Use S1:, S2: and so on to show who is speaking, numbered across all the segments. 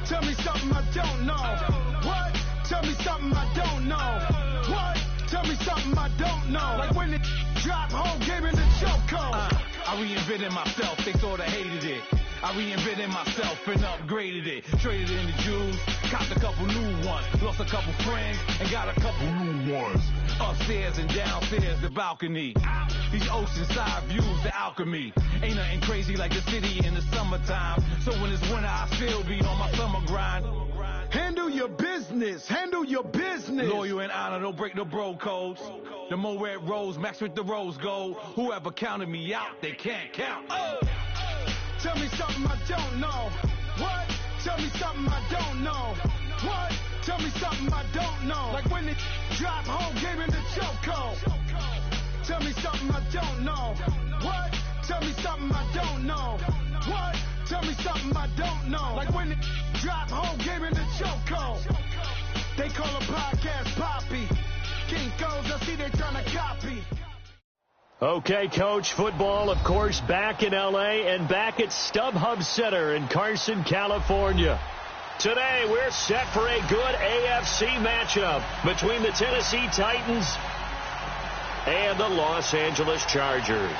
S1: Tell me something I don't know. What? Tell me something I don't know. What? Tell me something I don't know. Like when it drop home, gave in the chokehold. I reinvented myself, they sorta hated it. I reinvented myself and upgraded it. Traded in the jewels, copped a couple new ones. Lost a couple friends and got a couple new ones. Upstairs and downstairs, the balcony. These oceanside views, the alchemy. Ain't nothing crazy like the city in the summertime. So when it's winter, I still be on my summer grind. Handle your business, handle your business. Loyal and honor, don't break no bro codes. The more red rose, max with the rose gold. Whoever counted me out, they can't count. Oh! Tell me something I don't know. What? Tell me something I don't know. What? Tell me something I don't know. Like when it drop home, gave in the chokehold. Tell me something I don't know. What? Tell me something I don't know. What? Tell me something I don't know. Like when it drop home, gave in the chokehold. They call a podcast Poppy. Kinkos, I see they trying to copy.
S2: Okay, Coach, football, of course, back in L.A. and back at StubHub Center in Carson, California. Today, we're set for a good AFC matchup between the Tennessee Titans and the Los Angeles Chargers.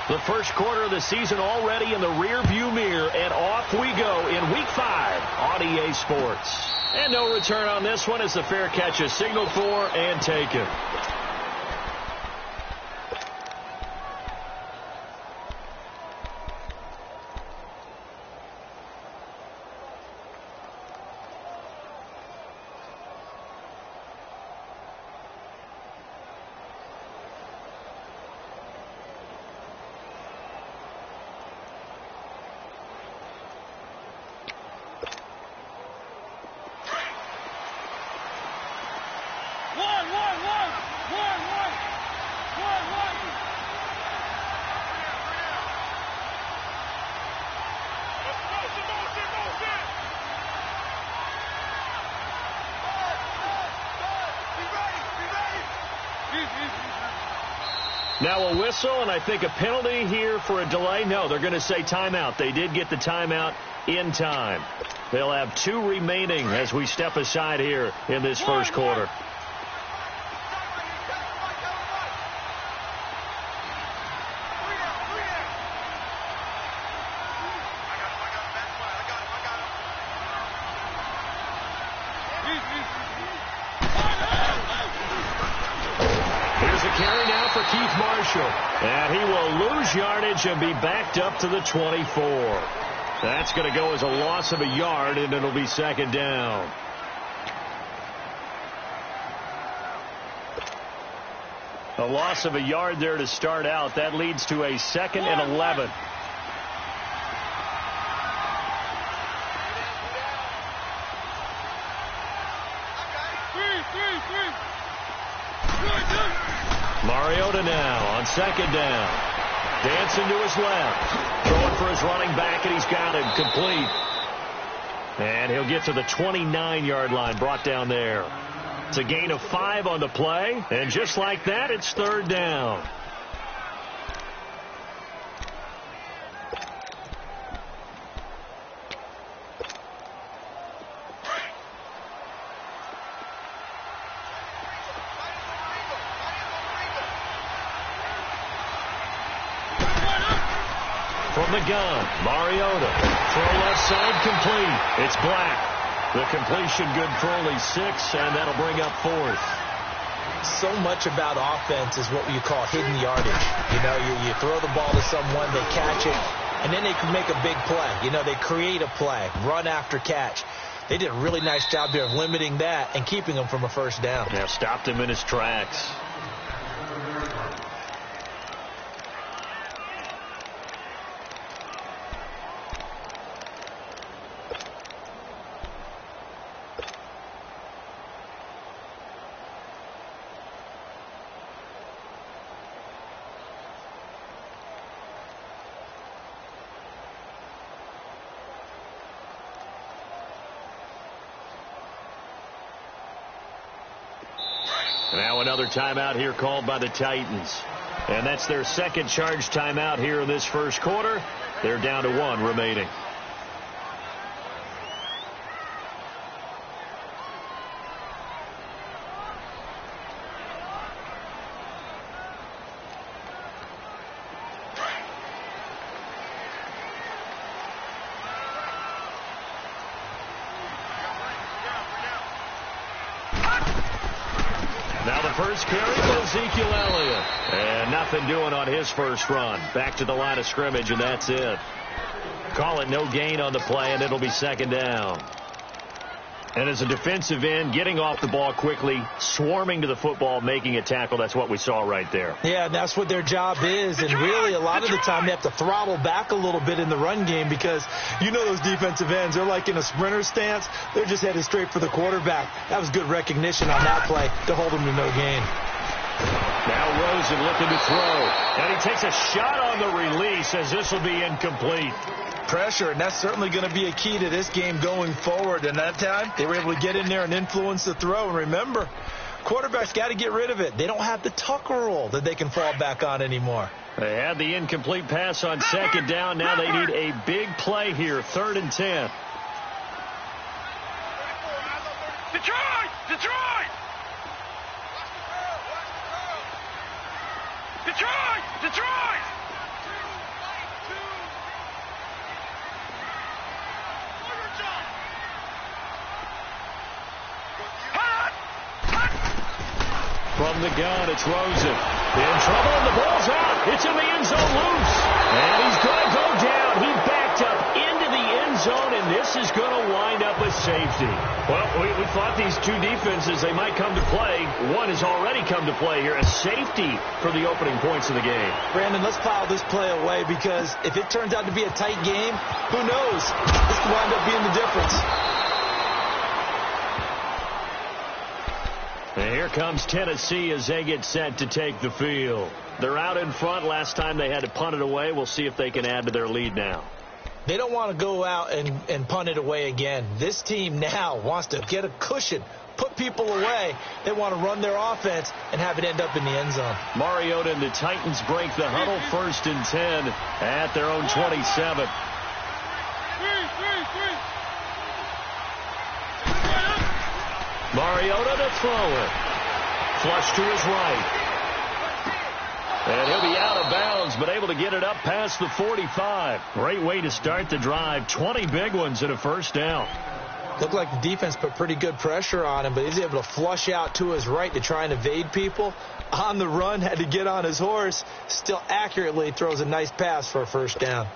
S2: The first quarter of the season already in the rearview mirror, and off we go in Week 5 on EA Sports. And no return on this one as the fair catch is signaled for and taken. Now a whistle, and I think a penalty here for a delay. No, they're going to say timeout. They did get the timeout in time. They'll have 2 remaining as we step aside here in this first quarter. And he will lose yardage and be backed up to the 24. That's going to go as a loss of a yard, and it'll be second down. A loss of a yard there to start out. That leads to a 2nd and 11. Mariota now on second down. Dancing to his left. Throwing for his running back, and he's got him complete. And he'll get to the 29-yard line, brought down there. It's a gain of 5 on the play, and just like that, it's third down. From the gun, Mariota. Throw left side, complete. It's Black. The completion good for only 6, and that'll bring up 4th.
S3: So much about offense is what you call hidden yardage. You know, you throw the ball to someone, they catch it, and then they can make a big play. You know, they create a play, run after catch. They did a really nice job there of limiting that and keeping him from a first down.
S2: Yeah, stopped him in his tracks. Now another timeout here called by the Titans. And that's their second charge timeout here in this first quarter. They're down to 1 remaining. Now the first carry for Ezekiel Elliott. And nothing doing on his first run. Back to the line of scrimmage, and that's it. Call it no gain on the play, and it'll be second down. And as a defensive end, getting off the ball quickly, swarming to the football, making a tackle, that's what we saw right there.
S3: Yeah, and that's what their job is. And really, a lot of the time, they have to throttle back a little bit in the run game because you know those defensive ends, they're like in a sprinter stance. They're just headed straight for the quarterback. That was good recognition on that play to hold them to no gain.
S2: Now Rosen looking to throw. And he takes a shot on the release as this will be incomplete.
S3: Pressure, and that's certainly going to be a key to this game going forward. And that time, they were able to get in there and influence the throw. And remember, quarterbacks got to get rid of it. They don't have the Tucker rule that they can fall back on anymore.
S2: They had the incomplete pass on second down. Now they need a big play here, 3rd and 10.
S1: Detroit! Detroit! Detroit! Detroit!
S2: From the gun, it's Rosen. In trouble, and the ball's out. It's in the end zone loose. And he's going to go down. He backed up into the end zone, and this is going to wind up a safety. Well, we thought these two defenses, they might come to play. One has already come to play here. A safety for the opening points of the game.
S3: Brandon, let's file this play away because if it turns out to be a tight game, who knows? This could wind up being the difference.
S2: And here comes Tennessee as they get set to take the field. They're out in front. Last time they had to punt it away. We'll see if they can add to their lead now.
S3: They don't want to go out and punt it away again. This team now wants to get a cushion, put people away. They want to run their offense and have it end up in the end zone.
S2: Mariota and the Titans break the huddle, 1st and 10 at their own 27. Mariota to throw it. Flush to his right. And he'll be out of bounds, but able to get it up past the 45. Great way to start the drive. 20 big ones and a first down.
S3: Looked like the defense put pretty good pressure on him, but he's able to flush out to his right to try and evade people. On the run, had to get on his horse. Still accurately throws a nice pass for a first down.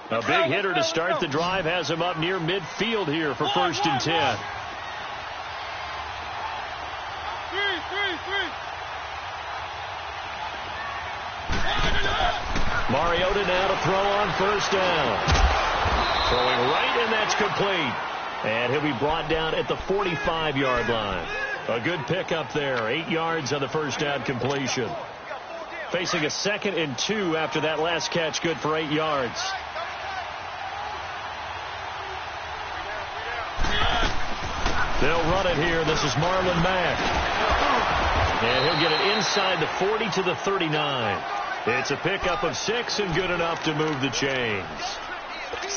S2: A big hitter to start the drive has him up near midfield here for 1st and 10. Mariota now to throw on 1st down. Throwing right, and that's complete. And he'll be brought down at the 45-yard line. A good pickup there. 8 yards on the first down completion. Facing a 2nd and 2 after that last catch, good for 8 yards. They'll run it here. This is Marlon Mack. And he'll get it inside the 40 to the 39. It's a pickup of 6 and good enough to move the chains.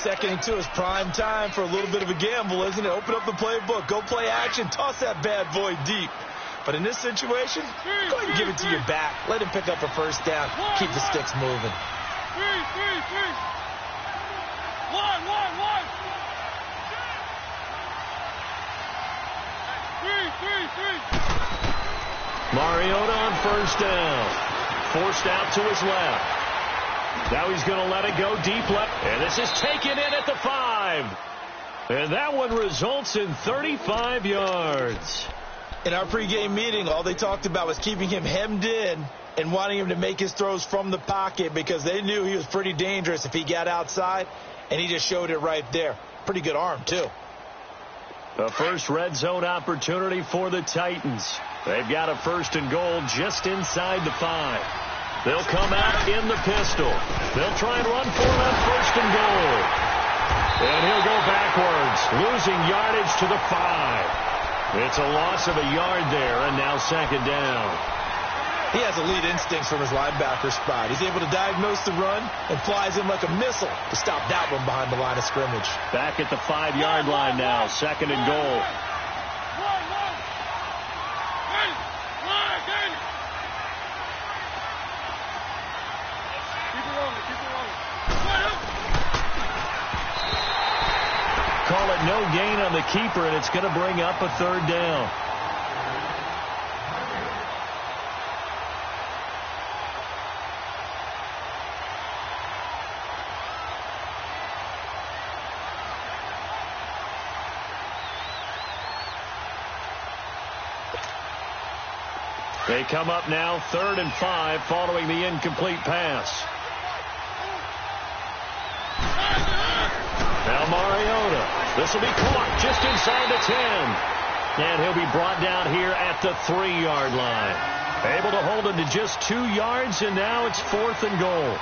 S3: 2nd and 2 is prime time for a little bit of a gamble, isn't it? Open up the playbook. Go play action. Toss that bad boy deep. But in this situation, go ahead and give it to your back. Let him pick up a first down. Keep the sticks moving.
S2: Mariota on 1st down. Forced out to his left. Now he's going to let it go deep left. And this is taken in at the 5. And that one results in 35 yards.
S3: In our pregame meeting, all they talked about was keeping him hemmed in and wanting him to make his throws from the pocket because they knew he was pretty dangerous if he got outside, and he just showed it right there. Pretty good arm, too.
S2: The first red zone opportunity for the Titans. They've got a 1st and goal just inside the 5. They'll come out in the pistol. They'll try and run for it on 1st and goal. And he'll go backwards, losing yardage to the 5. It's a loss of a yard there, and now 2nd down.
S3: He has elite instincts from his linebacker spot. He's able to diagnose the run and flies in like a missile to stop that one behind the line of scrimmage.
S2: Back at the 5-yard line now, 2nd and goal. Call it no gain on the keeper, and it's going to bring up a 3rd down. They come up now 3rd and 5 following the incomplete pass. Now Mariota. This will be caught just inside the 10. And he'll be brought down here at the 3-yard line. Able to hold him to just 2 yards, and now it's 4th and goal.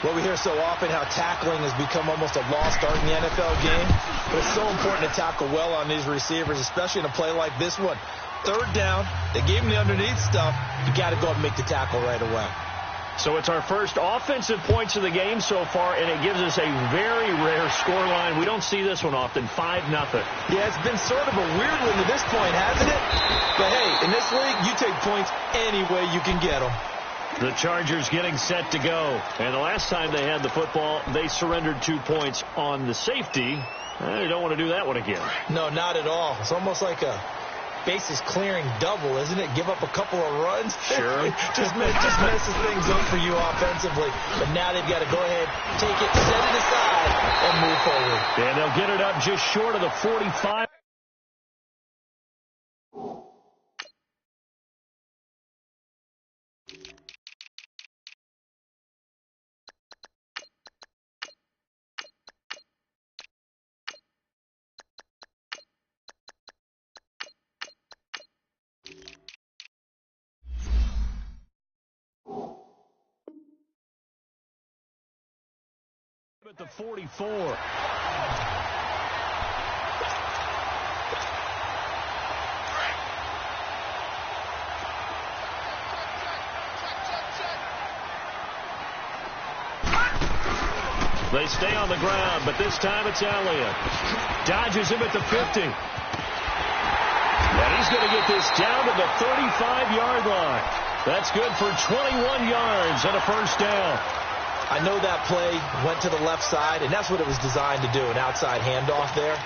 S3: Well, we hear so often how tackling has become almost a lost art in the NFL game. But it's so important to tackle well on these receivers, especially in a play like this one. 3rd down, they gave him the underneath stuff. You got to go and make the tackle right away.
S2: So it's our first offensive points of the game so far, and it gives us a very rare scoreline. We don't see this one often, 5-0.
S3: Yeah, it's been sort of a weird one to this point, hasn't it? But, hey, in this league, you take points any way you can get them.
S2: The Chargers getting set to go. And the last time they had the football, they surrendered 2 points on the safety. They don't want to do that one again.
S3: No, not at all. It's almost like a bases clearing double, isn't it? Give up a couple of runs.
S2: Sure.
S3: just messes things up for you offensively. But now they've got to go ahead, take it, set it aside, and move forward.
S2: And they'll get it up just short of the 45. At the 44. They stay on the ground, but this time it's Elliott. Dodges him at the 50. And he's going to get this down to the 35-yard line. That's good for 21 yards and a 1st down.
S3: I know that play went to the left side, and that's what it was designed to do, an outside handoff there.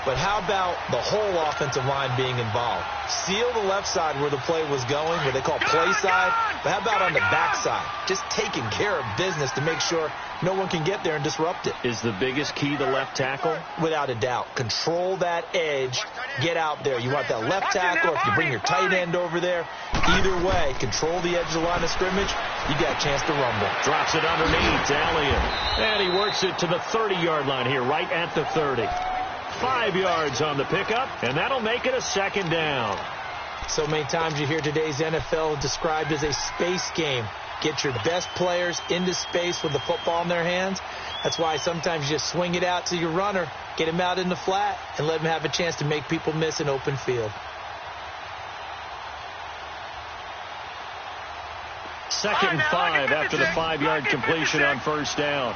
S3: But how about the whole offensive line being involved? Seal the left side where the play was going, what they call play side. But how about on the back side? Just taking care of business to make sure no one can get there and disrupt it.
S2: Is the biggest key the left tackle?
S3: Without a doubt. Control that edge. Get out there. You want that left tackle, if you bring your tight end over there. Either way, control the edge of the line of scrimmage. You got a chance to rumble.
S2: Drops it underneath to Elliott. And he works it to the 30-yard line here, right at the 30. 5 yards on the pickup, and that'll make it a 2nd down.
S3: So many times you hear today's NFL described as a space game. Get your best players into space with the football in their hands. That's why sometimes you just swing it out to your runner, get him out in the flat, and let him have a chance to make people miss an open field.
S2: 2nd and 5 after the 5-yard completion on 1st down.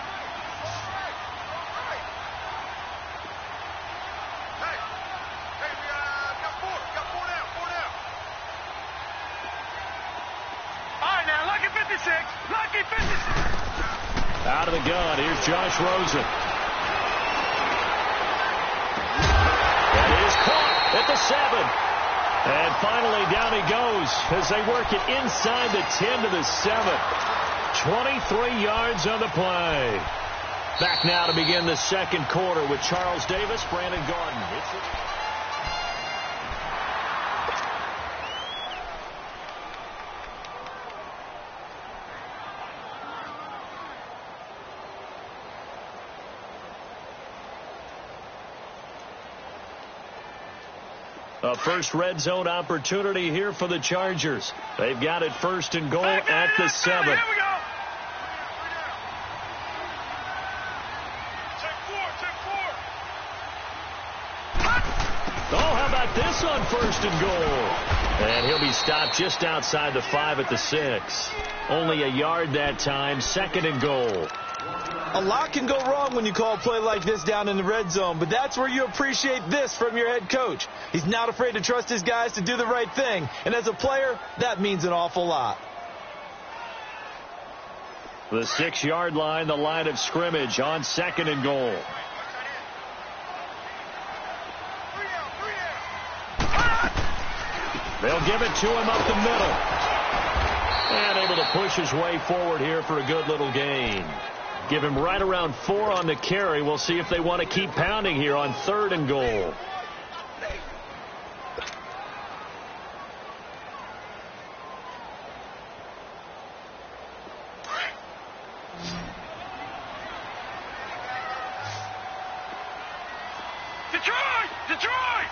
S2: Out of the gun, here's Josh Rosen. That is caught at the 7. And finally down he goes as they work it inside the 10 to the 7. 23 yards on the play. Back now to begin the 2nd quarter with Charles Davis, Brandon Garden. A first red zone opportunity here for the Chargers. They've got it 1st and goal at the 7.
S1: Here we go. Check 4.
S2: Oh, how about get this on 1st and goal. And he'll be stopped just outside the 5 at the 6. Only a yard that time, 2nd and goal.
S3: A lot can go wrong when you call a play like this down in the red zone, but that's where you appreciate this from your head coach. He's not afraid to trust his guys to do the right thing, and as a player, that means an awful lot.
S2: The 6-yard line, the line of scrimmage on 2nd and goal. They'll give it to him up the middle. And able to push his way forward here for a good little gain. Give him right around 4 on the carry. We'll see if they want to keep pounding here on 3rd and goal.
S1: Detroit!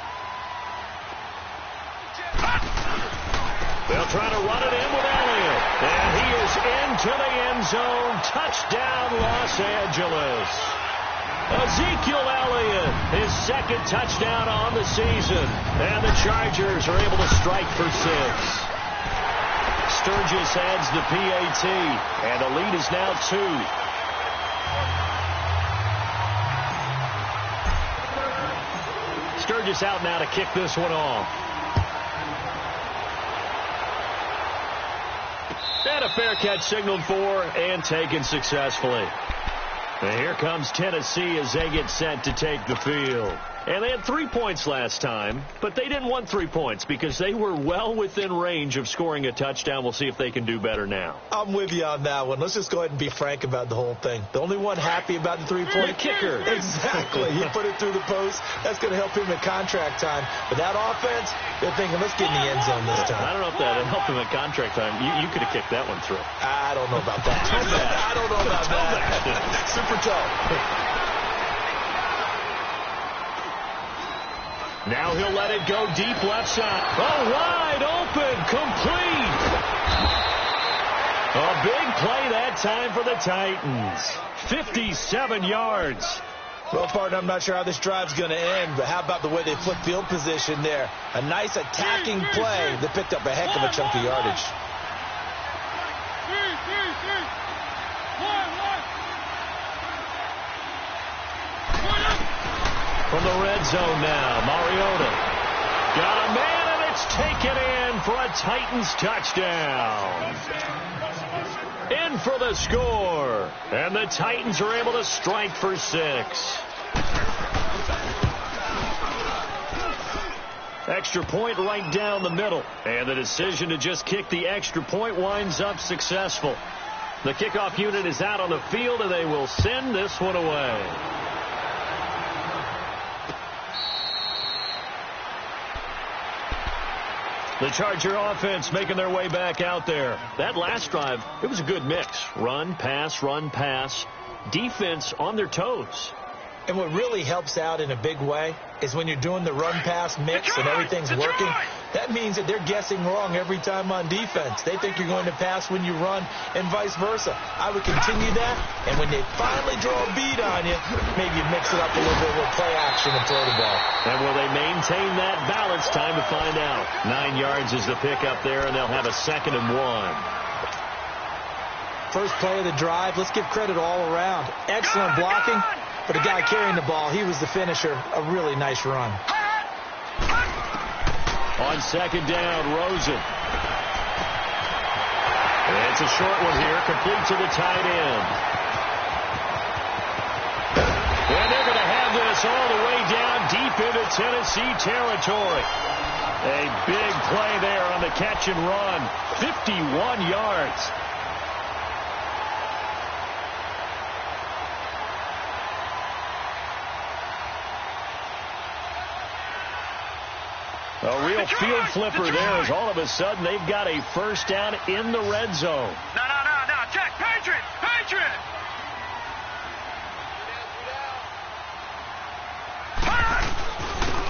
S2: They'll try to run it in with Elliott. And he is into the end zone. Touchdown, Los Angeles. Ezekiel Elliott, his 2nd touchdown on the season. And the Chargers are able to strike for 6. Sturgis adds the PAT. And the lead is now 2. Sturgis out now to kick this one off. And a fair catch signaled for and taken successfully. And here comes Tennessee as they get set to take the field. And they had 3 points last time, but they didn't want 3 points because they were well within range of scoring a touchdown. We'll see if they can do better now.
S3: I'm with you on that one. Let's just go ahead and be frank about the whole thing. The only one happy about the 3-point
S2: kicker.
S3: Exactly. He put it through the post. That's going to help him at contract time. But that offense, they're thinking, let's get in the end zone this time.
S2: I don't know if that helped him at contract time. You could have kicked that one through.
S3: I don't know about that. I don't know about that. Super tough.
S2: Now he'll let it go deep left side. Oh, wide open, complete. A big play that time for the Titans. 57 yards.
S3: Well, partner, I'm not sure how this drive's going to end, but how about the way they flip field position there? A nice attacking play that picked up a heck of a chunk of yardage.
S2: From the red zone now, Mariota got a man, and it's taken in for a Titans touchdown. In for the score, and the Titans are able to strike for 6. Extra point right down the middle, and the decision to just kick the extra point winds up successful. The kickoff unit is out on the field, and they will send this one away. The Charger offense making their way back out there. That last drive, it was a good mix. Run, pass, defense on their toes.
S3: And what really helps out in a big way is when you're doing the run-pass mix and everything's working, that means that they're guessing wrong every time on defense. They think you're going to pass when you run and vice versa. I would continue that, and when they finally draw a bead on you, maybe you mix it up a little bit with play action and throw the ball.
S2: And will they maintain that balance? Time to find out. 9 yards is the pickup there, and they'll have a 2nd and 1.
S3: First play of the drive, let's give credit all around. Excellent blocking. But the guy carrying the ball, he was the finisher. A really nice run.
S2: On 2nd down, Rosen. And it's a short one here, complete to the tight end. And they're going to have this all the way down deep into Tennessee territory. A big play there on the catch and run. 51 yards. A real field flipper there as all of a sudden they've got a first down in the red zone.
S1: No. Check. Patriot.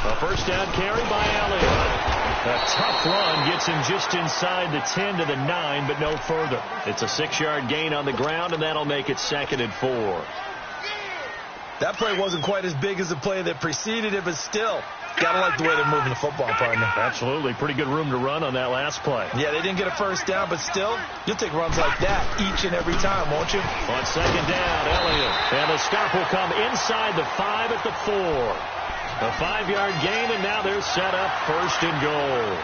S2: A first down carry by Elliott. A tough run gets him just inside the 10 to the 9, but no further. It's a 6-yard gain on the ground, and that'll make it 2nd and 4.
S3: That play wasn't quite as big as the play that preceded it, but still, got to like the way they're moving the football, partner.
S2: Absolutely. Pretty good room to run on that last play.
S3: Yeah, they didn't get a first down, but still, you'll take runs like that each and every time, won't you?
S2: On second down, Elliott. And the stop will come inside the 5 at the 4. A 5-yard gain, and now they're set up 1st and goal.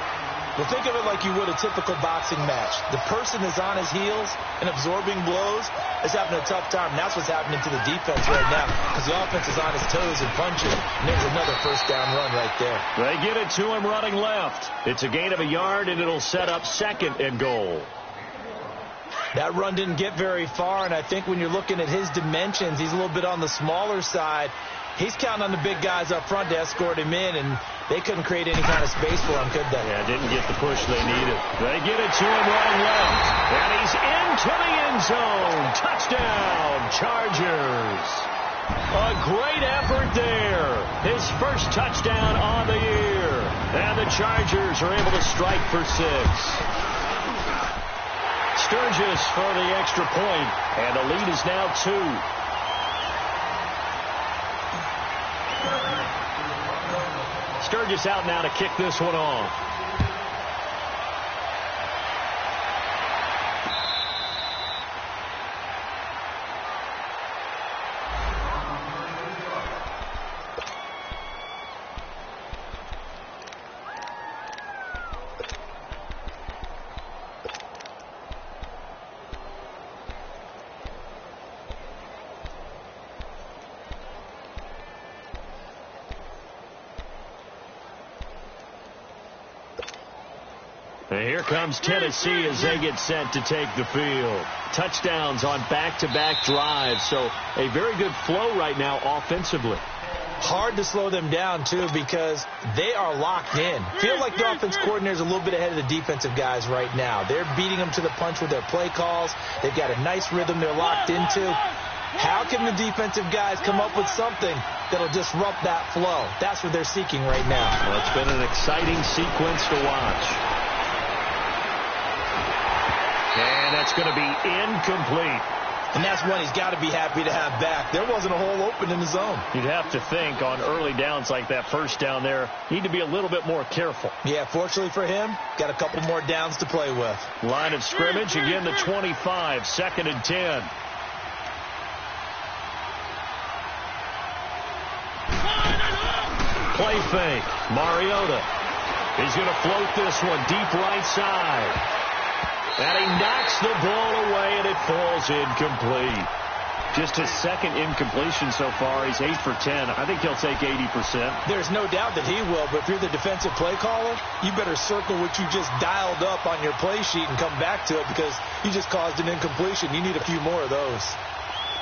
S3: Well, think of it like you would a typical boxing match. The person is on his heels and absorbing blows is having a tough time. And that's what's happening to the defense right now because the offense is on his toes and punching. And there's another first down run right there.
S2: They get it to him running left. It's a gain of a yard, and it'll set up 2nd and goal.
S3: That run didn't get very far, and I think when you're looking at his dimensions, he's a little bit on the smaller side. He's counting on the big guys up front to escort him in, and they couldn't create any kind of space for him, could they?
S2: Yeah, didn't get the push they needed. They get it to him running left, and he's into the end zone. Touchdown, Chargers. A great effort there. His first touchdown on the year. And the Chargers are able to strike for 6. Sturgis for the extra point, and the lead is now 2. Sturgis out now to kick this one off. And here comes Tennessee as they get set to take the field. Touchdowns on back-to-back drives, so a very good flow right now offensively.
S3: Hard to slow them down, too, because they are locked in. Feel like the offense coordinator is a little bit ahead of the defensive guys right now. They're beating them to the punch with their play calls. They've got a nice rhythm they're locked into. How can the defensive guys come up with something that'll disrupt that flow? That's what they're seeking right now.
S2: Well, it's been an exciting sequence to watch. And that's going to be incomplete.
S3: And that's one he's got to be happy to have back. There wasn't a hole open in the zone.
S2: You'd have to think on early downs like that first down there, need to be a little bit more careful.
S3: Yeah, fortunately for him, got a couple more downs to play with.
S2: Line of scrimmage, again the 25, 2nd and 10. Play fake. Mariota. He's going to float this one deep right side. And he knocks the ball away, and it falls incomplete. Just his 2nd incompletion so far. He's 8 for 10. I think he'll take 80%.
S3: There's no doubt that he will, but if you're the defensive play caller, you better circle what you just dialed up on your play sheet and come back to it because you just caused an incompletion. You need a few more of those.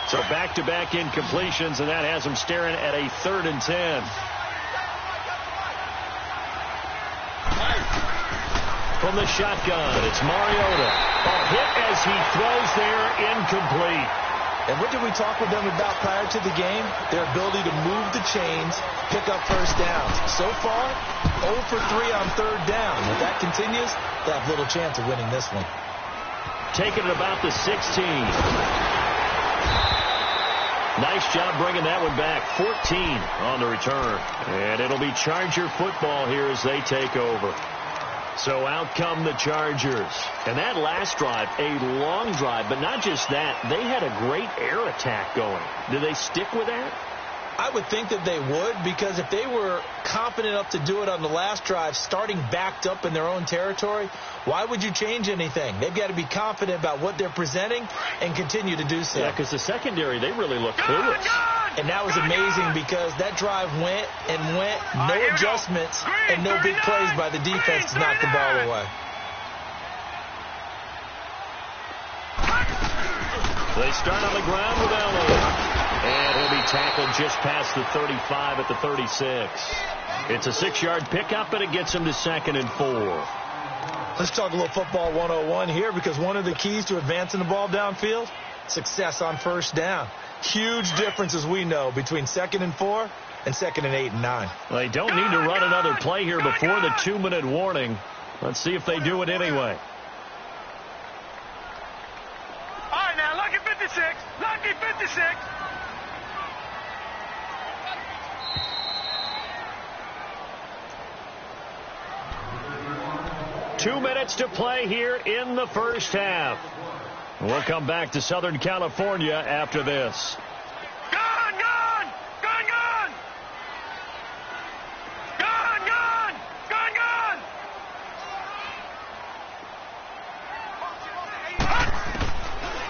S2: So back-to-back incompletions, and that has him staring at a 3rd and 10. From the shotgun, it's Mariota. A hit as he throws there, incomplete.
S3: And what did we talk with them about prior to the game? Their ability to move the chains, pick up first downs. So far, 0 for 3 on 3rd down. If that continues, they have little chance of winning this one.
S2: Taking it about the 16. Nice job bringing that one back. 14 on the return. And it'll be Charger football here as they take over. So out come the Chargers. And that last drive, a long drive, but not just that. They had a great air attack going. Did they stick with that?
S3: I would think that they would, because if they were confident enough to do it on the last drive, starting backed up in their own territory, why would you change anything? They've got to be confident about what they're presenting and continue to do so.
S2: Yeah, because the secondary, they really look clueless.
S3: And that was amazing because that drive went and went, no adjustments, and no big plays by the defense to knock the ball away.
S2: They start on the ground with Elliott. And he'll be tackled just past the 35 at the 36. It's a 6-yard pickup, and it gets him to 2nd and 4.
S3: Let's talk a little football 101 here, because one of the keys to advancing the ball downfield, success on first down. Huge difference, as we know, between 2nd and 4 and 2nd and 8 and 9.
S2: Well, they don't need to run another play here before the 2-minute warning. Let's see if they do it anyway.
S1: All right, now, lucky 56. Lucky 56.
S2: 2 minutes to play here in the first half. We'll come back to Southern California after this.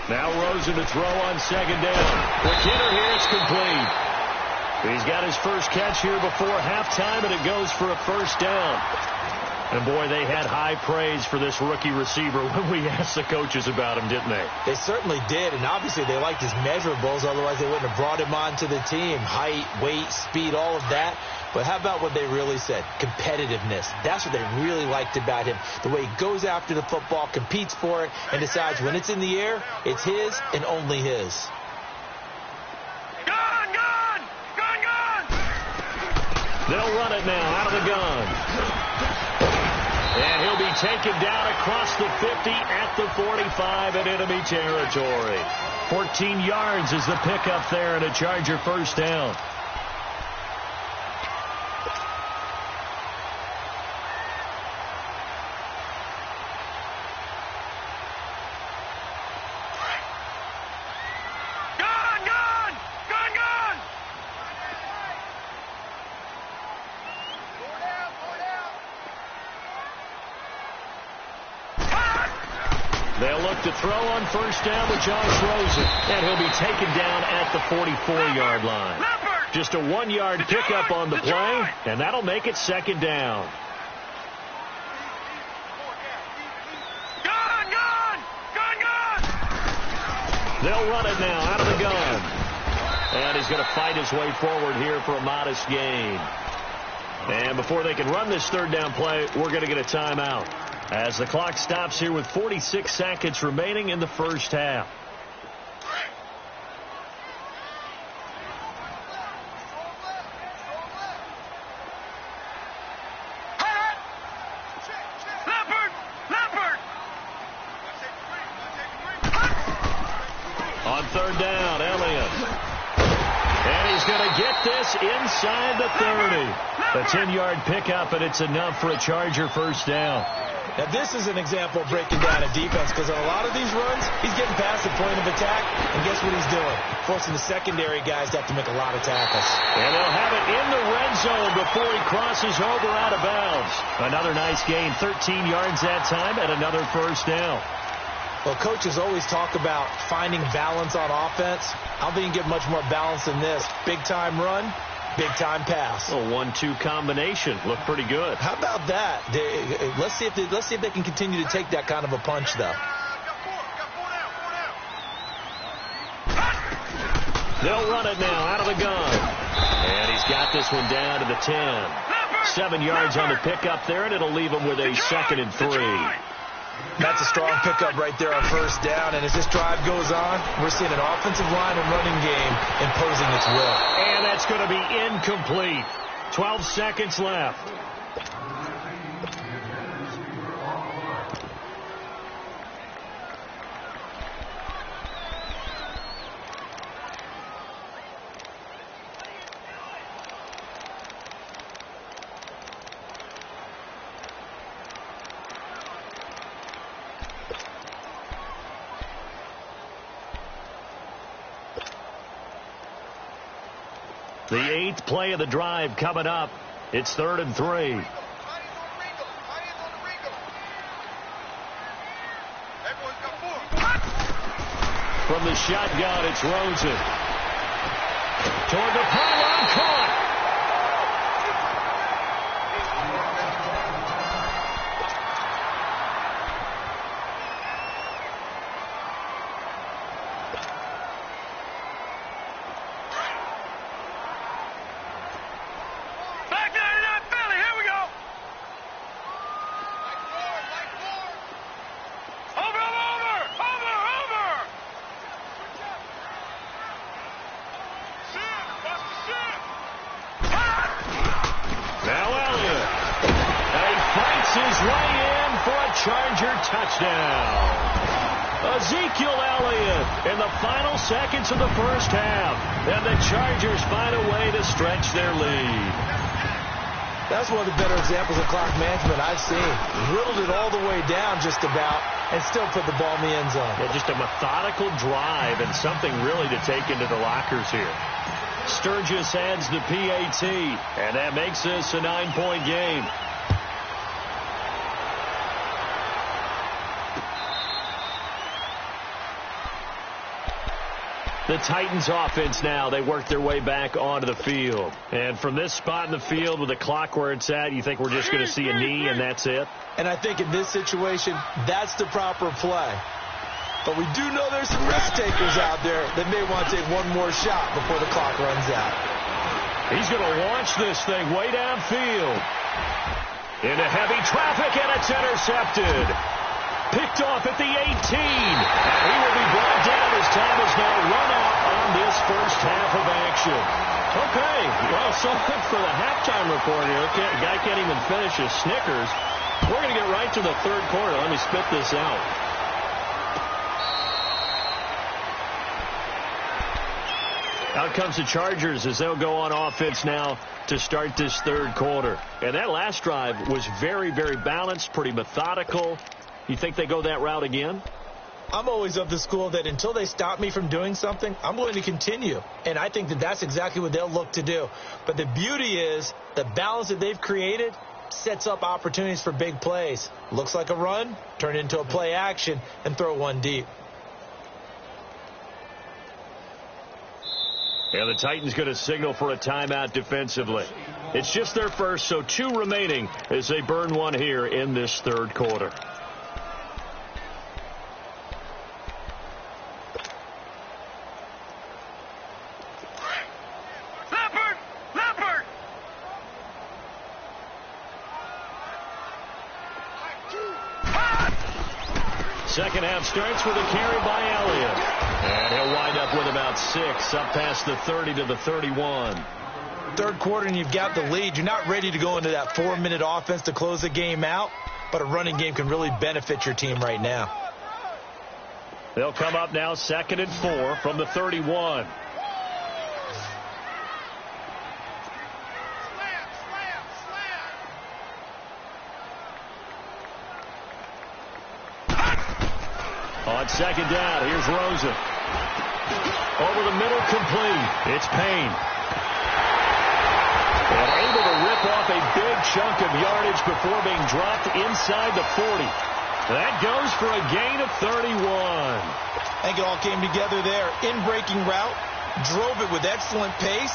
S2: Now Rosen to throw on second down. Quick hitter here, it's complete. He's got his first catch here before halftime, and it goes for a first down. And, boy, they had high praise for this rookie receiver when we asked the coaches about him, didn't they?
S3: They certainly did, and obviously they liked his measurables. Otherwise, they wouldn't have brought him onto the team. Height, weight, speed, all of that. But how about what they really said? Competitiveness. That's what they really liked about him. The way he goes after the football, competes for it, and decides when it's in the air, it's his and only his.
S2: They'll run it now out of the gun. And he'll be taken down across the 50 at the 45 in enemy territory. 14 yards is the pickup there and a Charger first down. They'll look to throw on first down with Josh Rosen. And he'll be taken down at the 44-yard line. Just a 1-yard pickup on the play, and that'll make it second down. They'll run it now out of the gun. And he's going to fight his way forward here for a modest gain. And before they can run this third down play, we're going to get a timeout, as the clock stops here with 46 seconds remaining in the first half. On third down, Elliott. And he's going to get this inside the 30. A 10-yard pickup, and it's enough for a Charger first down.
S3: Now, this is an example of breaking down a defense, because on a lot of these runs, he's getting past the point of attack, and guess what he's doing? Forcing the secondary guys to have to make a lot of tackles.
S2: And they'll have it in the red zone before he crosses over out of bounds. Another nice gain, 13 yards that time, and another first down.
S3: Well, coaches always talk about finding balance on offense. I don't think you can get much more balance than this. Big-time run, big-time pass.
S2: A 1-2 combination. Looked pretty good.
S3: How about that? Let's see if they can continue to take that kind of a punch, though.
S2: They'll run it now out of the gun. And he's got this one down to the 10. 7 yards on the pickup there, and it'll leave him with a 2nd and 3.
S3: That's a strong pickup right there on first down. And as this drive goes on, we're seeing an offensive line and running game imposing its will.
S2: And that's going to be incomplete. 12 seconds left. The 8th play of the drive coming up. It's 3rd and 3. From the shotgun, it's Rosen. Toward the pylon, caught. Ezekiel Elliott in the final seconds of the first half. And the Chargers find a way to stretch their lead.
S3: That's one of the better examples of clock management I've seen. Whittled it all the way down just about and still put the ball in the end zone.
S2: Yeah, just a methodical drive and something really to take into the lockers here. Sturgis adds the PAT, and that makes this a 9-point game. The Titans offense now, they work their way back onto the field. And from this spot in the field with the clock where it's at, you think we're just going to see a knee and that's it?
S3: And I think in this situation, that's the proper play. But we do know there's some risk takers out there that may want to take one more shot before the clock runs out.
S2: He's going to launch this thing way downfield. Into heavy traffic, and it's intercepted. Picked off at the 18. And he will be brought down as time has now run out on this first half of action. Okay, well, so good for the halftime report here. The guy can't even finish his Snickers. We're going to get right to the third quarter. Let me spit this out. Out comes the Chargers as they'll go on offense now to start this third quarter. And that last drive was very, very balanced, pretty methodical. You think they go that route again?
S3: I'm always of the school that until they stop me from doing something, I'm going to continue. And I think that that's exactly what they'll look to do. But the beauty is the balance that they've created sets up opportunities for big plays. Looks like a run, turn it into a play action, and throw one deep.
S2: And the Titans going to signal for a timeout defensively. It's just their first, so 2 remaining as they burn one here in this third quarter. Second half starts with a carry by Elliott. And he'll wind up with about 6, up past the 30 to the 31.
S3: Third quarter and you've got the lead. You're not ready to go into that 4-minute offense to close the game out, but a running game can really benefit your team right now.
S2: They'll come up now 2nd and 4 from the 31. On second down, here's Rosen. Over the middle, complete. It's Payne. And able to rip off a big chunk of yardage before being dropped inside the 40. That goes for a gain of 31.
S3: I think it all came together there. In-breaking route, drove it with excellent pace.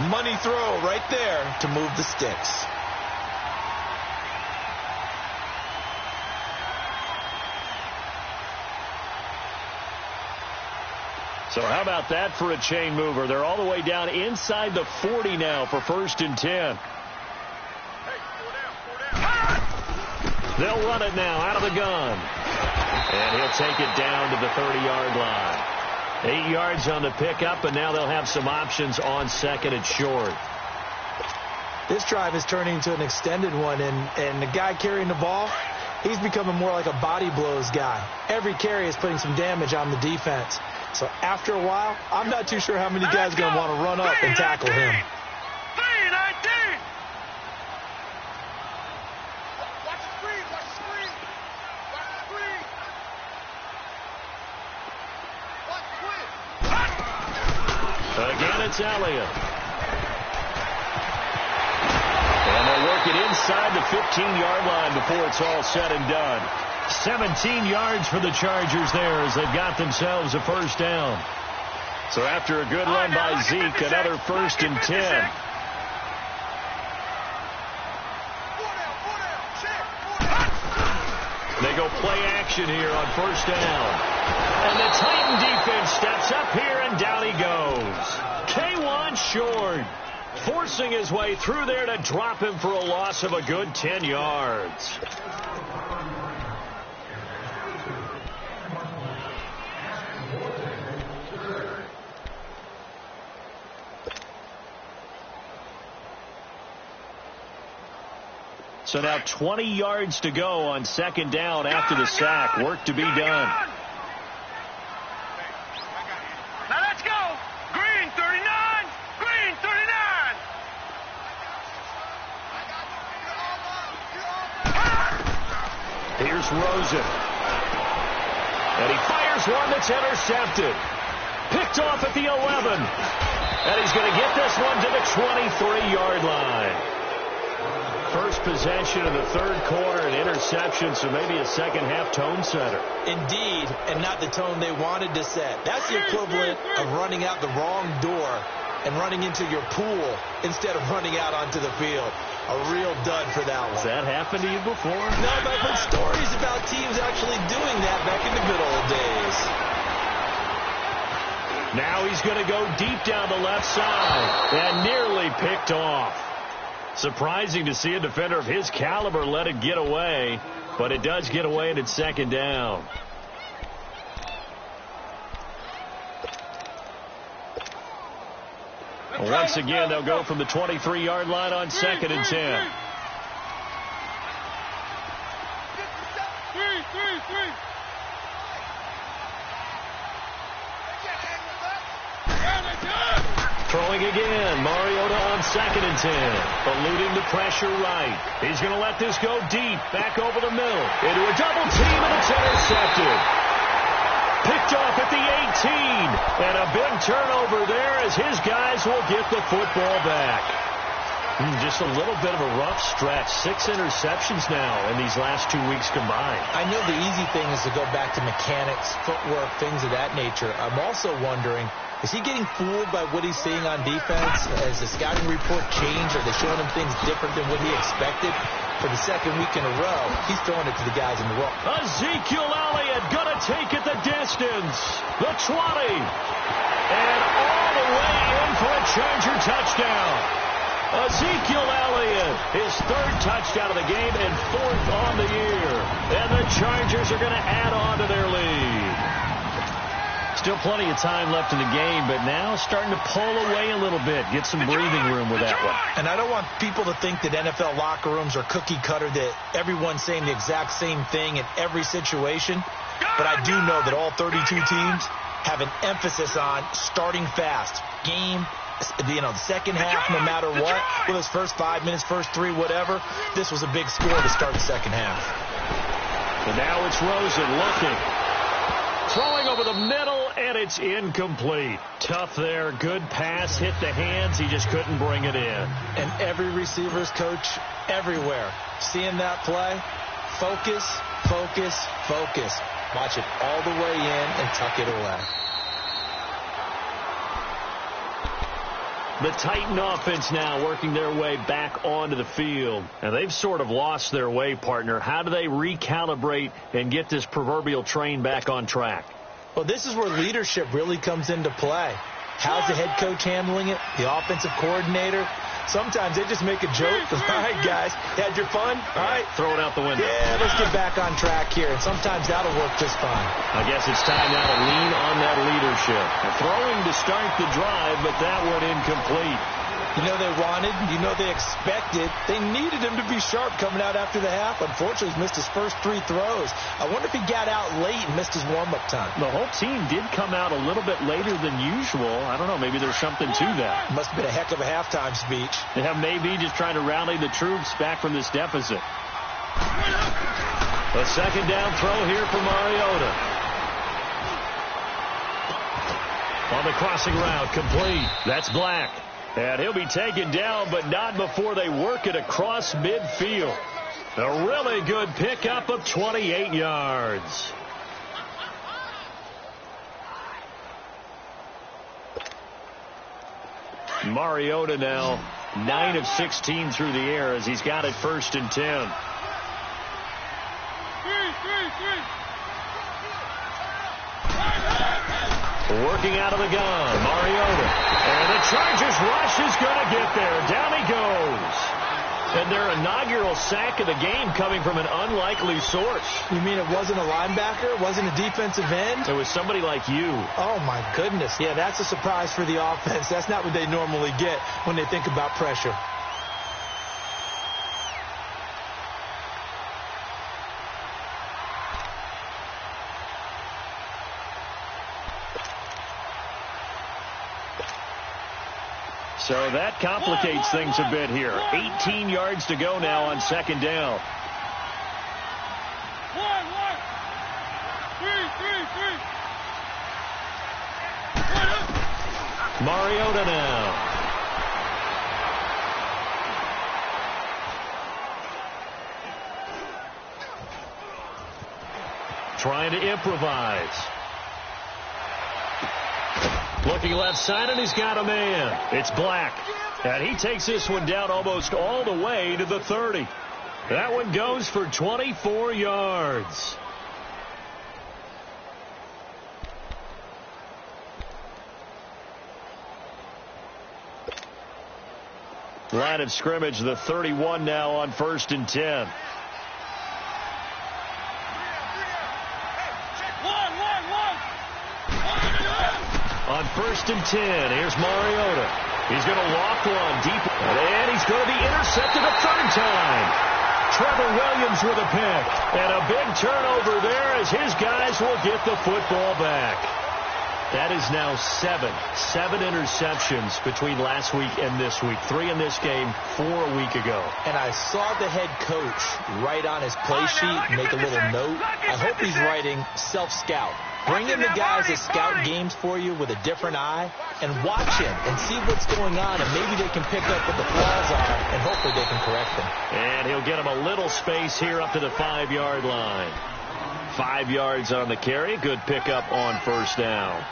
S3: Money throw right there to move the sticks.
S2: So how about that for a chain mover? They're all the way down inside the 40 now for 1st and 10. They'll run it now out of the gun. And he'll take it down to the 30-yard line. 8 yards on the pickup, and now they'll have some options on 2nd and short.
S3: This drive is turning into an extended one, and the guy carrying the ball, he's becoming more like a body blows guy. Every carry is putting some damage on the defense. So after a while, I'm not too sure how many guys are going to want to run up and tackle him.
S2: Again, it's Elliott. And they'll work it inside the 15-yard line before it's all said and done. 17 yards for the Chargers there as they've got themselves a first down. So after a good run by Zeke, another 1st and 10. They go play action here on 1st down. And the Titan defense steps up here, and down he goes. K1 short, forcing his way through there to drop him for a loss of a good 10 yards. So now 20 yards to go on 2nd down after the sack. Work to be done.
S1: Now let's go. Green 39. Green 39.
S2: Here's Rosen. And he fires one that's intercepted. Picked off at the 11. And he's going to get this one to the 23-yard line. First possession of the third quarter, an interception, so maybe a second-half tone setter.
S3: Indeed, and not the tone they wanted to set. That's the equivalent of running out the wrong door and running into your pool instead of running out onto the field. A real dud for that one.
S2: Has that happened to you before?
S3: No, but I've heard stories about teams actually doing that back in the good old days.
S2: Now he's going to go deep down the left side and nearly picked off. Surprising to see a defender of his caliber let it get away, but it does get away and it's second down. Once again, they'll go from the 23-yard line on 2nd and 10. Throwing again, Mariota on 2nd and 10. Eluding the pressure right. He's going to let this go deep, back over the middle. Into a double team, and it's intercepted. Picked off at the 18. And a big turnover there as his guys will get the football back. Just a little bit of a rough stretch. 6 interceptions now in these last 2 weeks combined.
S3: I know the easy thing is to go back to mechanics, footwork, things of that nature. I'm also wondering, is he getting fooled by what he's seeing on defense? Has the scouting report changed? Are they showing him things different than what he expected? For the second week in a row, he's throwing it to the guys in the row.
S2: Ezekiel Elliott going to take it the distance. The 20. And all the way in for a Charger touchdown. Ezekiel Elliott, his 3rd touchdown of the game and 4th on the year. And the Chargers are going to add on to their lead. Still plenty of time left in the game, but now starting to pull away a little bit. Get some breathing room with that one.
S3: And I don't want people to think that NFL locker rooms are cookie cutter, that everyone's saying the exact same thing in every situation. But I do know that all 32 teams have an emphasis on starting fast. Game, the second half, no matter what. With his first 5 minutes, first 3, whatever. This was a big score to start the second half.
S2: And now it's Rosen looking. Throwing over the middle, and it's incomplete. Tough there. Good pass. Hit the hands. He just couldn't bring it in.
S3: And every receiver's coach everywhere, seeing that play, focus, focus, focus. Watch it all the way in and tuck it away.
S2: The Titan offense now working their way back onto the field. And they've sort of lost their way, partner. How do they recalibrate and get this proverbial train back on track?
S3: Well, this is where leadership really comes into play. How's the head coach handling it? The offensive coordinator? Sometimes they just make a joke. All right, guys, you had your fun? All right.
S2: Throw it out the window.
S3: Yeah, let's get back on track here. And sometimes that'll work just fine.
S2: I guess it's time now to lean on that leadership. Throwing to start the drive, but that went incomplete.
S3: You know they wanted, you know they expected. They needed him to be sharp coming out after the half. Unfortunately, he's missed his first 3 throws. I wonder if he got out late and missed his warm-up time.
S2: The whole team did come out a little bit later than usual. I don't know, maybe there's something to that.
S3: Must have been a heck of a halftime speech.
S2: Yeah, maybe just trying to rally the troops back from this deficit. A second down throw here for Mariota. On the crossing route, complete. That's Black. And he'll be taken down, but not before they work it across midfield. A really good pickup of 28 yards. Mariota now 9 of 16 through the air as he's got it 1st and 10. Working out of the gun, Mariota. And the Chargers rush is going to get there. Down he goes. And their inaugural sack of the game coming from an unlikely source.
S3: You mean it wasn't a linebacker? It wasn't a defensive end?
S2: It was somebody like you.
S3: Oh, my goodness. Yeah, that's a surprise for the offense. That's not what they normally get when they think about pressure.
S2: So that complicates things a bit here. 18 yards to go now on 2nd down. Mariota now. Trying to improvise. Looking left side, and he's got a man. It's Black. And he takes this one down almost all the way to the 30. That one goes for 24 yards. Line of scrimmage, the 31 now on 1st and 10. On 1st and 10, here's Mariota. He's going to loft one deep, and he's going to be intercepted a third time. Trevor Williams with a pick, and a big turnover there as his guys will get the football back. That is now seven interceptions between last week and this week. 3 in this game, 4 a week ago.
S3: And I saw the head coach write on his play sheet, make a little note. I hope he's writing self-scout. Bring in the guys that scout games for you with a different eye and watch him and see what's going on, and maybe they can pick up what the flaws are, and hopefully they can correct them.
S2: And he'll get him a little space here up to the 5-yard line. 5 yards on the carry. Good pickup on 1st down.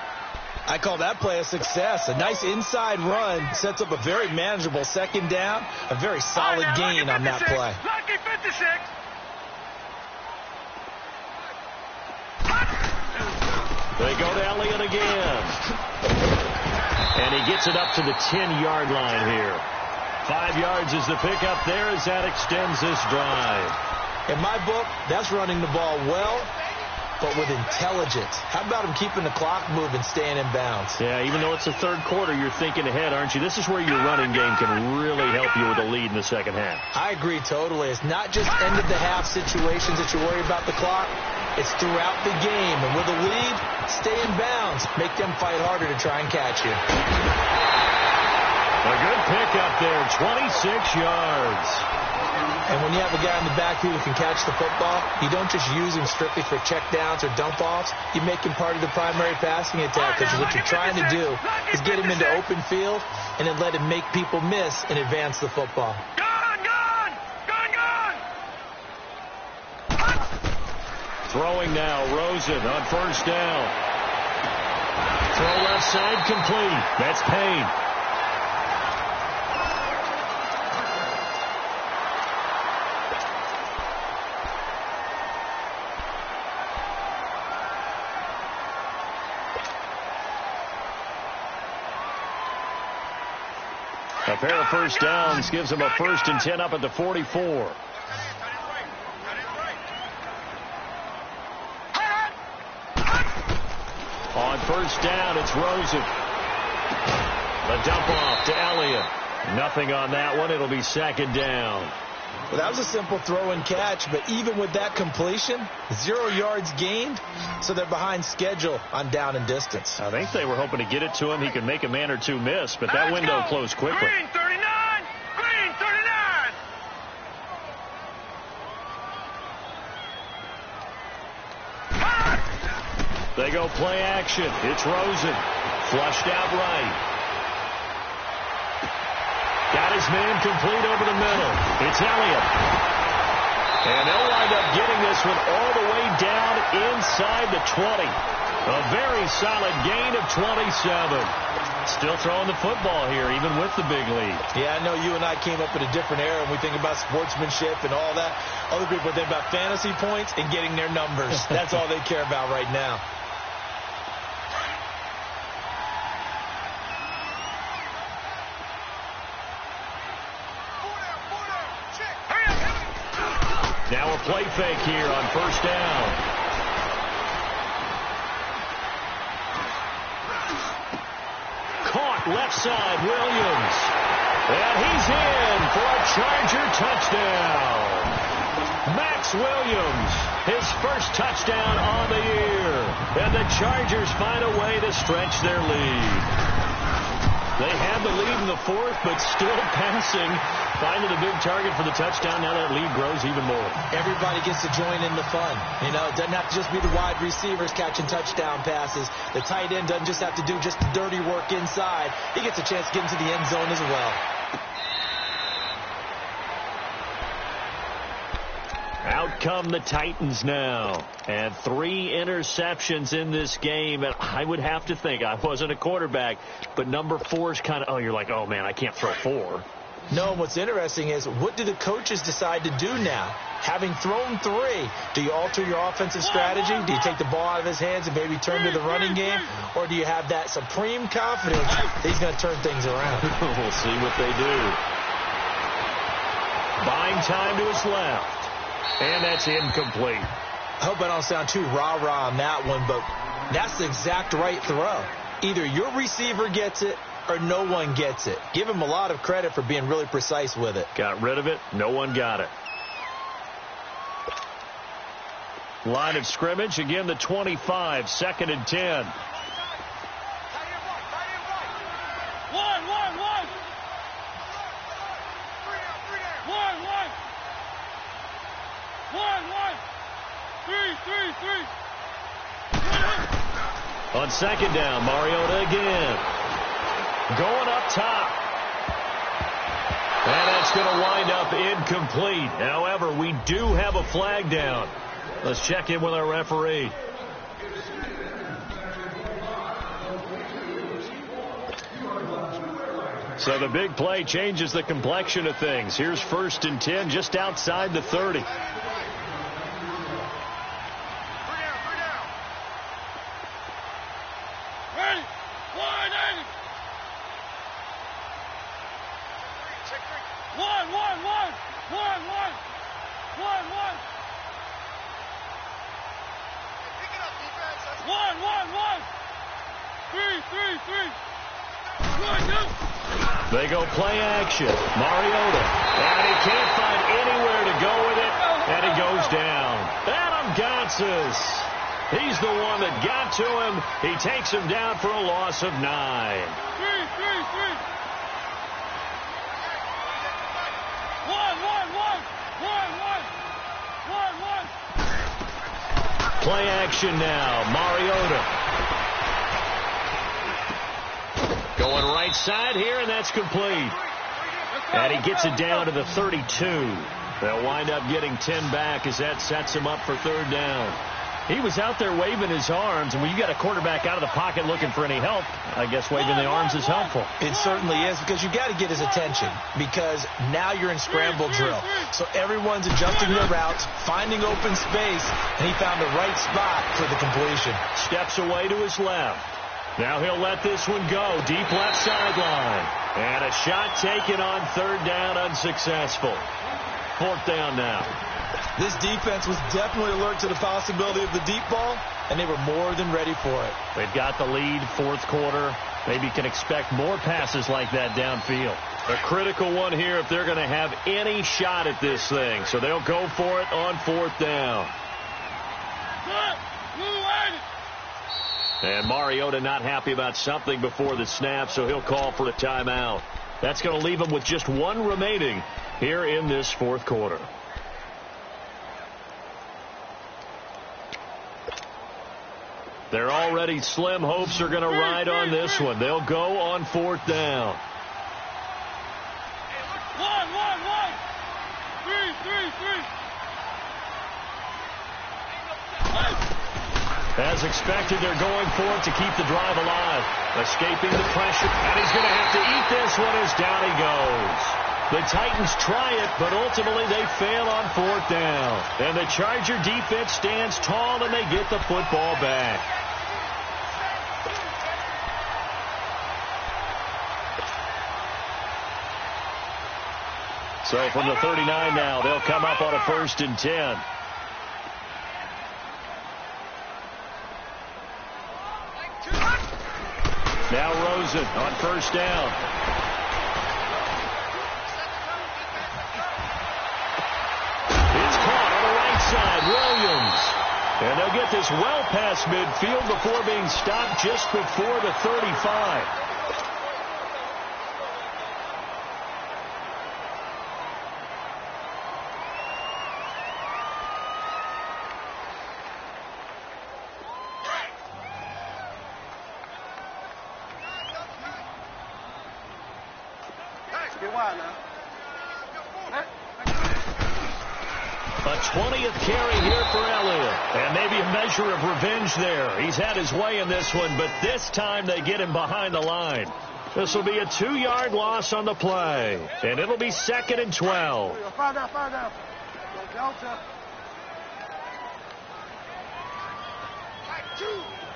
S3: I call that play a success. A nice inside run sets up a very manageable 2nd down. A very solid gain on that play.
S1: Lucky 56.
S2: They go to Elliott again. And he gets it up to the 10-yard line here. 5 yards is the pickup there as that extends this drive.
S3: In my book, that's running the ball well, but with intelligence. How about him keeping the clock moving, staying in bounds?
S2: Yeah, even though it's the 3rd quarter, you're thinking ahead, aren't you? This is where your running game can really help you with a lead in the 2nd half.
S3: I agree totally. It's not just end-of-the-half situations that you worry about the clock. It's throughout the game. And with a lead, stay in bounds. Make them fight harder to try and catch you.
S2: A good pickup there, 26 yards.
S3: And when you have a guy in the backfield who can catch the football, you don't just use him strictly for checkdowns or dump-offs. You make him part of the primary passing attack, because what you're trying to do is get him into open field and then let him make people miss and advance the football.
S2: Throwing now, Rosen on 1st down. Throw left side, complete. That's Payne. A pair of 1st downs gives him a 1st and 10 up at the 44. On 1st down, it's Rosen. A dump off to Elliott. Nothing on that one. It'll be 2nd down.
S3: Well, that was a simple throw and catch, but even with that completion, 0 yards gained, so they're behind schedule on down and distance.
S2: I think they were hoping to get it to him. He could make a man or two miss, but that window closed quickly.
S1: Green 39! Green 39!
S2: They go play action. It's Rosen. Flushed out right. Got his man complete over the middle. It's Elliott. And they'll wind up getting this one all the way down inside the 20. A very solid gain of 27. Still throwing the football here, even with the big lead.
S3: Yeah, I know you and I came up in a different era, and we think about sportsmanship and all that. Other people think about fantasy points and getting their numbers. That's all they care about right now.
S2: Now a play fake here on 1st down. Caught left side, Williams. And he's in for a Charger touchdown. Max Williams, his 1st touchdown on the year. And the Chargers find a way to stretch their lead. They had the lead in the fourth, but still passing. Finding a big target for the touchdown. Now that lead grows even more.
S3: Everybody gets to join in the fun. You know, it doesn't have to just be the wide receivers catching touchdown passes. The tight end doesn't just have to do just the dirty work inside. He gets a chance to get into the end zone as well.
S2: Out come the Titans now. And 3 interceptions in this game. And I would have to think, I wasn't a quarterback, but number 4 is kind of, oh, you're like, oh, man, I can't throw 4.
S3: No, and what's interesting is, what do the coaches decide to do now? Having thrown 3, do you alter your offensive strategy? Do you take the ball out of his hands and maybe turn to the running game? Or do you have that supreme confidence that he's going to turn things around?
S2: We'll see what they do. Buying time to his left. And that's incomplete.
S3: I hope I don't sound too rah-rah on that one, but that's the exact right throw. Either your receiver gets it or no one gets it. Give him a lot of credit for being really precise with it.
S2: Got rid of it. No one got it. Line of scrimmage. Again, the 25. 2nd and 10. On 2nd down, Mariota again. Going up top. And that's going to wind up incomplete. However, we do have a flag down. Let's check in with our referee. So the big play changes the complexion of things. Here's 1st and 10 just outside the 30. They go play action. Mariota. And he can't find anywhere to go with it. And he goes down. Adam Gotsis. He's the one that got to him. He takes him down for a loss of 9. Play action now. Mariota. Going right side here, and that's complete. And he gets it down to the 32. They'll wind up getting 10 back as that sets him up for 3rd down. He was out there waving his arms, and when you got a quarterback out of the pocket looking for any help, I guess waving the arms is helpful.
S3: It certainly is, because you got to get his attention, because now you're in scramble drill. So everyone's adjusting their routes, finding open space, and he found the right spot for the completion.
S2: Steps away to his left. Now he'll let this one go. Deep left sideline. And a shot taken on 3rd down, unsuccessful. 4th down now.
S3: This defense was definitely alert to the possibility of the deep ball, and they were more than ready for it.
S2: They've got the lead, 4th quarter. Maybe can expect more passes like that downfield. A critical one here if they're going to have any shot at this thing. So they'll go for it on 4th down. And Mariota not happy about something before the snap, so he'll call for a timeout. That's going to leave him with just 1 remaining here in this 4th quarter. They're already slim hopes are going to ride on this one. They'll go on 4th down. As expected, they're going for it to keep the drive alive. Escaping the pressure, and he's going to have to eat this one as down he goes. The Titans try it, but ultimately they fail on 4th down. And the Charger defense stands tall, and they get the football back. So from the 39 now, they'll come up on a 1st and 10. Now Rosen on 1st down. It's caught on the right side. Williams. And they'll get this well past midfield before being stopped just before the 35. A 20th carry here for Elliott. And maybe a measure of revenge there. He's had his way in this one, but this time they get him behind the line. This will be a 2-yard loss on the play. And it'll be 2nd and 12.
S1: Fire down. Delta.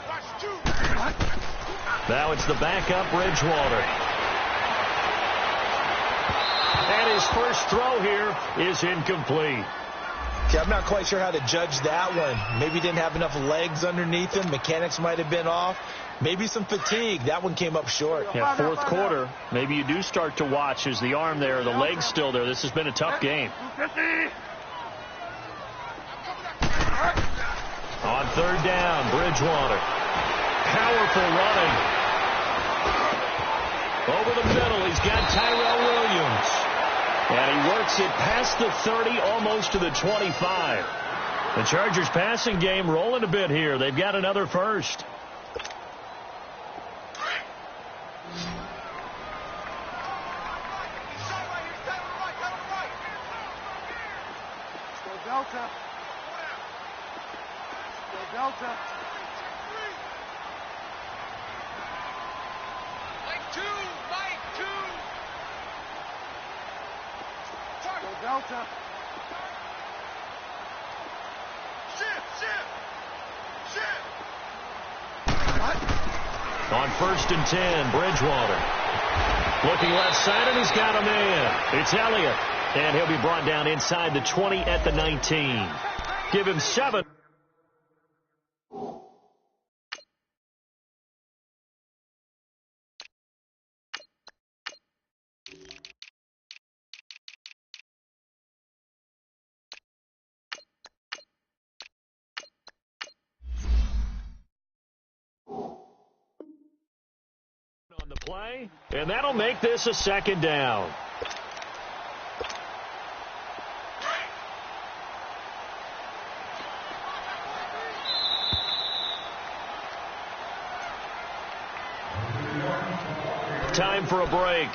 S1: Watch two.
S2: Now it's the backup Bridgewater. And his first throw here is incomplete.
S3: See, I'm not quite sure how to judge that one. Maybe he didn't have enough legs underneath him. Mechanics might have been off. Maybe some fatigue. That one came up short.
S2: Yeah, fourth quarter. Maybe you do start to watch as the arm there, the leg's still there. This has been a tough game. On 3rd down, Bridgewater. Powerful running. Over the middle, he's got Tyrell Williams. And he works it past the 30, almost to the 25. The Chargers passing game rolling a bit here. They've got another first.
S1: Delta. Mike 2. Delta. Shift.
S2: On 1st and 10, Bridgewater. Looking left side, and he's got a man. It's Elliott. And he'll be brought down inside the 20 at the 19. Give him 7. On the play, and that'll make this a 2nd down. Time for a break.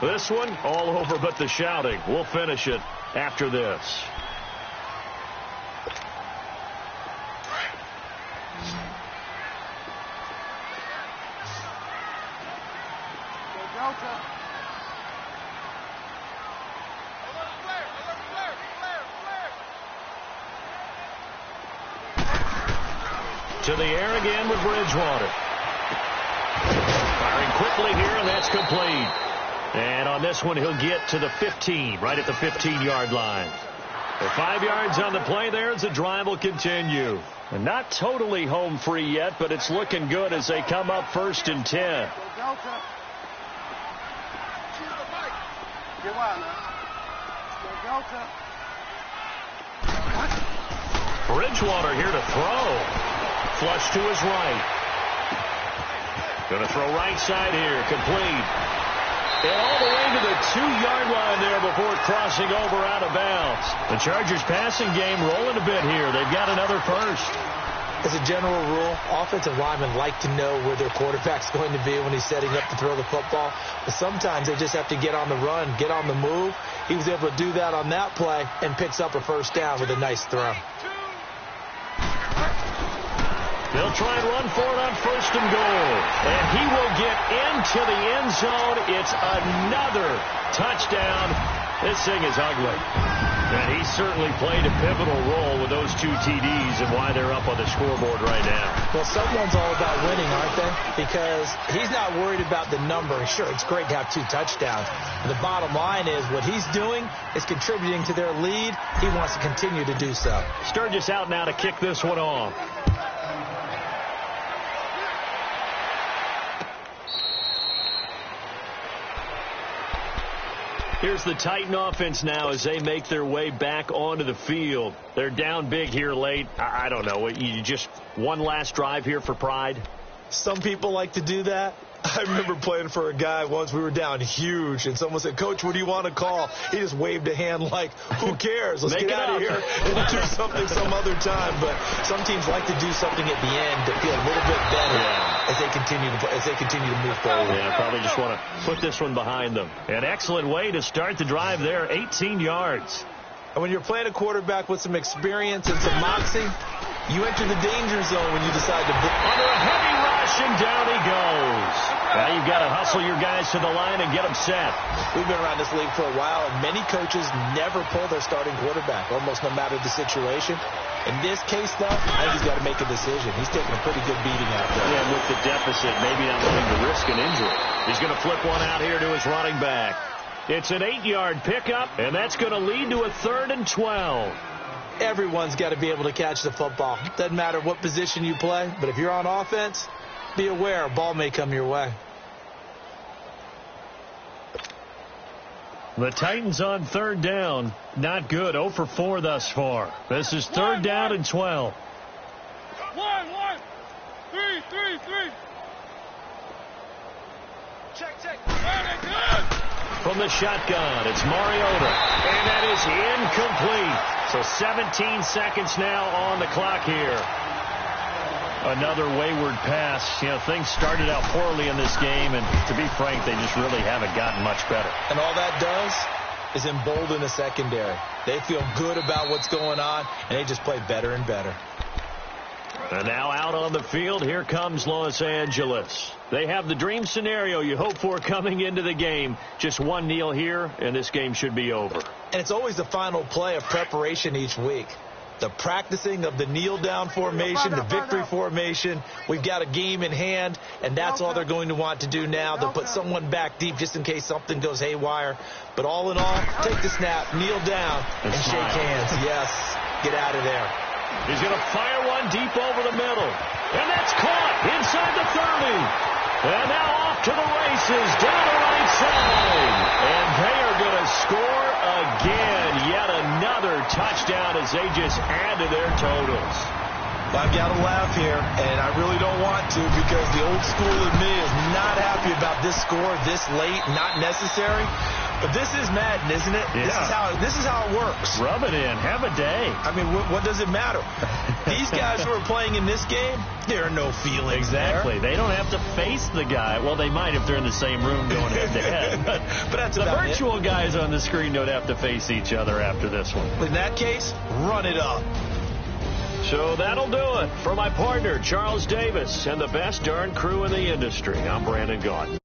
S2: This one all over but the shouting. We'll finish it after this. To the air again with Bridgewater. Firing quickly here, and that's complete. And on this one, he'll get to the 15, right at the 15-yard line. The 5 yards on the play there as the drive will continue. And not totally home free yet, but it's looking good as they come up 1st and 10. Bridgewater here to throw. Flush to his right. Going to throw right side here. Complete. And all the way to the 2-yard line there before crossing over out of bounds. The Chargers passing game rolling a bit here. They've got another first.
S3: As a general rule, offensive linemen like to know where their quarterback's going to be when he's setting up to throw the football. But sometimes they just have to get on the run, get on the move. He was able to do that on that play and picks up a 1st down with a nice throw.
S2: They'll try and run for it on 1st and goal. And he will get into the end zone. It's another touchdown. This thing is ugly. And he certainly played a pivotal role with those 2 TDs and why they're up on the scoreboard right now.
S3: Well, someone's all about winning, aren't they? Because he's not worried about the number. Sure, it's great to have 2 touchdowns. The bottom line is what he's doing is contributing to their lead. He wants to continue to do so.
S2: Sturgis out now to kick this one off. Here's the Titan offense now as they make their way back onto the field. They're down big here late. I don't know. You just one last drive here for pride?
S3: Some people like to do that. I remember playing for a guy once. We were down huge, and someone said, "Coach, what do you want to call?" He just waved a hand like, who cares? Let's get out of here and do something some other time. But some teams like to do something at the end to feel a little bit better.
S2: Yeah.
S3: as they continue to move forward.
S2: Yeah, probably just want to put this one behind them. An excellent way to start the drive there, 18 yards.
S3: And when you're playing a quarterback with some experience and some moxie, you enter the danger zone when you decide to...
S2: Under a heavy rush, and down he goes. Now you've got to hustle your guys to the line and get them set.
S3: We've been around this league for a while, and many coaches never pull their starting quarterback, almost no matter the situation. In this case, though, I think he's got to make a decision. He's taking a pretty good beating out there.
S2: Yeah, with the deficit, maybe not willing to risk an injury. He's going to flip one out here to his running back. It's an 8-yard pickup, and that's going to lead to a 3rd and 12.
S3: Everyone's got to be able to catch the football. Doesn't matter what position you play, but if you're on offense, be aware a ball may come your way.
S2: The Titans on 3rd down. Not good. 0 for 4 thus far. This is 3rd down and 12.
S1: 1, 3. Check. Very good.
S2: From the shotgun, it's Mariota. And that is incomplete. So 17 seconds now on the clock here. Another wayward pass. You know, things started out poorly in this game, and to be frank, they just really haven't gotten much better.
S3: And all that does is embolden the secondary. They feel good about what's going on, and they just play better and better.
S2: And now out on the field, here comes Los Angeles. They have the dream scenario you hope for coming into the game. Just one kneel here, and this game should be over.
S3: And it's always the final play of preparation each week. The practicing of the kneel-down formation, the victory formation. We've got a game in hand, and that's all they're going to want to do now. They'll put someone back deep just in case something goes haywire. But all in all, take the snap, kneel down, and shake hands. Yes, get out of there.
S2: He's going to fire one deep over the middle. And that's caught inside the 30. And now off to the races down the right side. And they are going to score again. Yet another touchdown as they just add to their totals.
S3: I've got to laugh here, and I really don't want to because the old school in me is not happy about this score this late, not necessary. But this is Madden, isn't it?
S2: Yeah.
S3: This is how it works.
S2: Rub it in. Have a day.
S3: I mean, what does it matter? These guys who are playing in this game, there are no feelings.
S2: Exactly.
S3: There.
S2: They don't have to face the guy. Well, they might if they're in the same room going head-to-head. But
S3: that's
S2: the
S3: about
S2: virtual
S3: it.
S2: guys on the screen don't have to face each other after this one.
S3: In that case, run it up.
S2: So that'll do it. For my partner, Charles Davis, and the best darn crew in the industry, I'm Brandon Gaudin.